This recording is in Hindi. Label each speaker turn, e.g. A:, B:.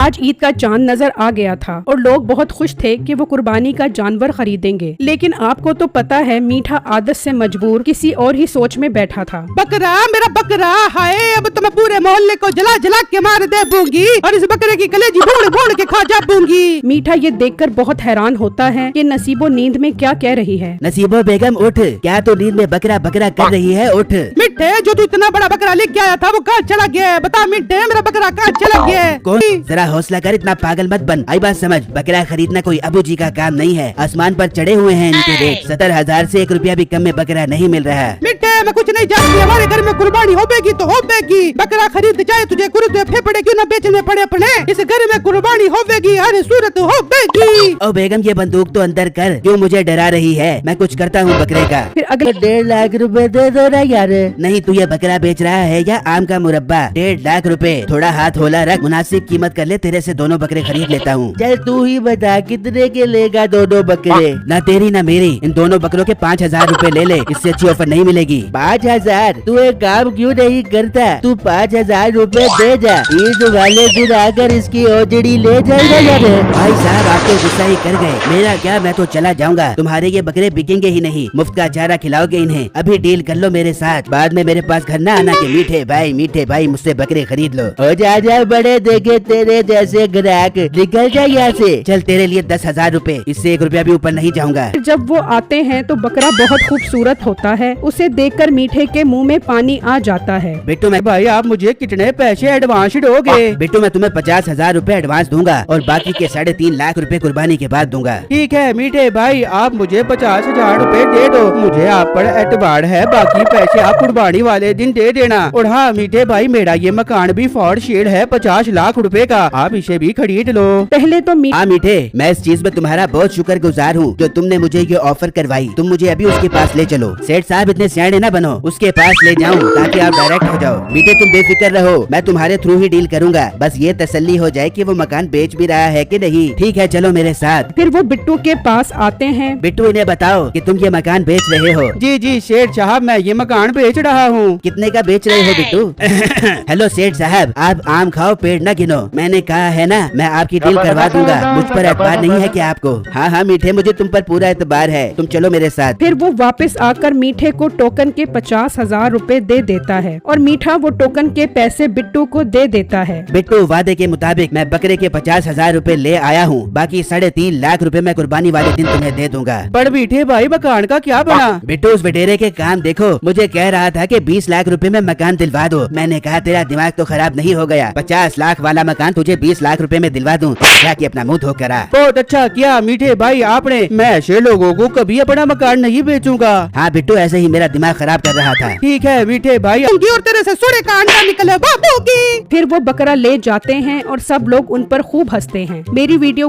A: आज ईद का चांद नजर आ गया था और लोग बहुत खुश थे कि वो कुर्बानी का जानवर खरीदेंगे। लेकिन आपको तो पता है मीठा आदत से मजबूर किसी और ही सोच में बैठा था।
B: बकरा मेरा बकरा, हाय अब तो मैं पूरे मोहल्ले को जला जला के मार दे दूंगी और इस बकरे की कलेजी भोड़ भोड़ के खा जा दूंगी।
A: मीठा ये देखकर बहुत हैरान होता है कि नसीबो नींद में क्या कह रही है।
C: नसीबो बेगम उठ, क्या तो नींद में बकरा बकरा कर रही है? उठ।
B: मिठे, जो तू इतना बड़ा बकरा लेके आया था वो कहाँ चला गया है? बता मिठे, मेरा बकरा कहाँ चला गया है?
C: कौन? जरा हौसला कर, इतना पागल मत बन। आई बात समझ, बकरा खरीदना कोई अबू जी का काम नहीं है। आसमान पर चढ़े हुए हैं इनके रेट। 70,000 से 1 रुपया भी कम में बकरा नहीं मिल रहा है।
B: मिठे, मैं कुछ नहीं जानती, हमारे घर में कुर्बानी होगी तो होगी। बकरा खरीद जाए तुझे कुर्ते फेफड़े क्यों न बेचने पड़े अपने। इस घर में कुर्बानी होगी, हर सूरत होगी।
C: ओ बेगम, ये बंदूक तो अंदर कर, क्यों मुझे डरा रही है? मैं कुछ करता हूँ बकरे का।
A: फिर अगले
C: 1.5 लाख रुपए दे दो ना यार। नहीं, तू ये बकरा बेच रहा है या आम का मुरब्बा? 1.5 लाख रुपए, थोड़ा हाथ होला रख, मुनासिब कीमत कर ले, तेरे से दोनों बकरे खरीद लेता हूँ। चल तू ही बता कितने के लेगा दोनों बकरे? ना तेरी ना मेरी, इन दोनों बकरों के 5,000 रुपए ले ले, इससे अच्छी ऑफर नहीं मिलेगी। 5,000? तू एक काम क्यों नहीं करता, तू 5,000 रुपए दे जा, ईद वाले दिन आकर इसकी ओजड़ी ले जाएगा यार। भाई साहब, आप तो गुस्सा ही कर गए। मेरा क्या, मैं तो चला जाऊंगा। तुम्हारे ये बकरे बिकेंगे ही नहीं, मुफ्त का चारा खिलाओगे इन्हें। अभी डील कर लो मेरे साथ, बाद में मेरे पास घर ना आना के मीठे भाई मुझसे बकरे खरीद लो। हो जा बड़े, देखे तेरे जैसे ग्राहक, निकल जा यहाँ से। चल तेरे लिए 10,000 रुपए, इससे 1 रुपया भी ऊपर नहीं जाऊंगा।
A: जब वो आते हैं तो बकरा बहुत खूबसूरत होता है। उसे देखकर मीठे के मुंह में पानी आ जाता है।
C: बिट्टू, मैं
B: भाई आप मुझे कितने पैसे एडवांस दोगे?
C: बिट्टू, मैं तुम्हें 50,000 रुपए एडवांस दूंगा और बाकी के 3.5 लाख रुपए कुर्बानी के बाद दूंगा।
B: ठीक है मीठे भाई, आप मुझे 50,000 रुपए दे दो, मुझे आप पर एतबार है, बाकी पैसे आप कुर्बानी वाले दिन दे देना। और हाँ मीठे भाई, मेरा ये मकान भी फॉर शेड है 50 लाख रुपए का, आप इसे भी खरीद लो।
A: पहले तो
C: हाँ मीठे, मैं इस चीज में तुम्हारा बहुत शुक्रगुजार हूँ जो तुमने मुझे ये ऑफर करवाई। तुम मुझे अभी उसके पास ले चलो। सेठ साहब इतने सियाने न बनो, उसके पास ले जाऊँ ताकि आप डायरेक्ट हो जाओ। मीठे तुम बेफिक्र रहो, मैं तुम्हारे थ्रू ही डील करूँगा। बस ये तसल्ली हो जाए कि वो मकान बेच भी रहा है कि नहीं। ठीक है, चलो मेरे साथ।
A: फिर वो बिट्टू के पास आते हैं।
C: बिट्टू, इन्हें बताओ कि तुम ये मकान बेच रहे हो।
B: जी सेठ साहब, मैं ये मकान बेच रहा हूँ।
C: कितने का बेच रहे हो बिट्टू? हेलो सेठ साहब, आप आम खाओ पेड़ न गिनो। मैंने कहा है ना, मैं आपकी डील करवा दूंगा। मुझ पर एतबार नहीं है क्या आपको? हाँ मीठे, मुझे तुम पर पूरा एतबार है, तुम चलो मेरे साथ।
A: फिर वो वापस आकर मीठे को टोकन के 50,000 रुपए दे देता है और मीठा वो टोकन के पैसे बिट्टू को दे देता है।
C: बिट्टू, वादे के मुताबिक मैं बकरे के 50,000 रुपए ले आया हूँ, बाकी 3.5 लाख रुपए मैं कुर्बानी वाले दिन तुम्हें दे दूंगा।
B: पर मीठे भाई, मकान का क्या बना?
C: बिट्टू, उस बटेरे के काम देखो। मुझे कह रहा था कि 20 लाख रुपए में मकान दिलवा दो। मैंने कहा तेरा दिमाग तो खराब नहीं हो गया? 50 लाख वाला मकान तुझे 20 लाख रुपए में दिलवा दूं, जाके अपना मुंह धो कर आ।
B: बहुत अच्छा किया मीठे भाई आपने, मैं ऐसे लोगों को कभी अपना मकान नहीं बेचूंगा।
C: हाँ बिट्टू, ऐसे ही मेरा दिमाग खराब कर रहा था।
B: ठीक है मीठे भाई, और तेरे से सोने का अंडा निकले बाबू की।
A: फिर वो बकरा ले जाते हैं और सब लोग उन पर खूब हंसते हैं। मेरी वीडियो